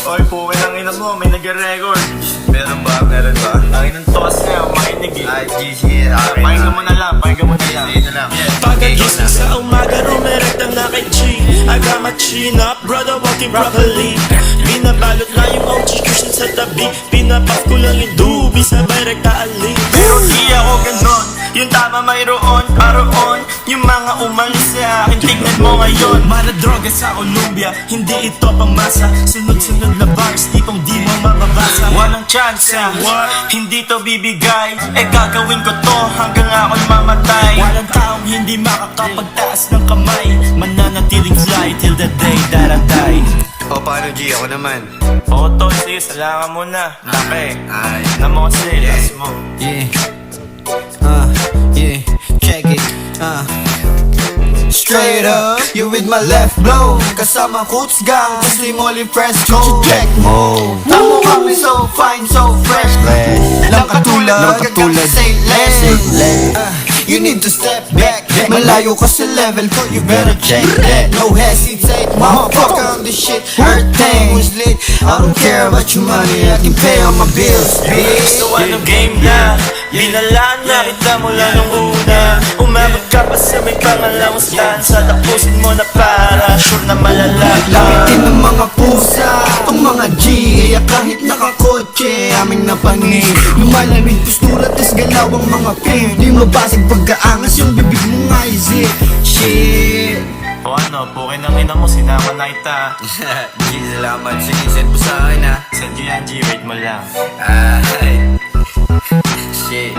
Oy, puwi ng ina mo, may nag-record. Meron ba? Meron ba? Ang inang toss niya, makinig eh. Ay, GC, akin Pakinggan mo na lang, pakinggan mo na lang. Ito lang. Pagkagising sa umaga, rumerektang na kay G. I got my chin up, brother, walking properly. Binabalot na yung OG cushion sa tabi. Pinapak ko lang yung dubi, sabay rekta aling. Pero di ako ganon, yung tama mayroon, paroon. Yung mga umalis sa akin, tignan mo ngayon. Mana droga sa Columbia, hindi ito pangmasa. Sunod-sunod na bars, tipong di mo mababasa. Walang chance, hindi to bibigay. Eh gagawin ko to hanggang ako'y mamatay. Walang taong hindi makakapagtaas ng kamay. Mananatiling fly till the day that I die. O, paano G? Ako naman. Oo, tol, sige, sala ka muna. Laki, Ay. namo kasi, last mo. Yeah, yeah, check it, Straight up, you with my left blow. Kasama Coots Gang, kasi Molly Fresh Code. Check mo. Tamo kami so fine, so fresh. Lang katulad, say less. You need to step back. Malayo ka sa level ko, you better check that. No hesitate, motherfucker on this shit. Everything was lit. I don't care about your money, I can pay all my bills, bitch. So anong game na? Binalaan na kita mula nung una. Umabot ka pa sa may pangalawang stanza. Tapusin mo na para sure na malala. Lakitin ng mga pusa, ang mga G. Kaya kahit nakakotse, aming napangin. Lumalamig postura, tas galaw ang mga pin. Di mabasag pagkaangas, yung bibig mo nga is it. Shit. O ano, pukin ng ina mo, sinama na kita. G, salamat. Sige, send mo sa akin ha. Sa GNG, wait mo lang. Ay. Shit.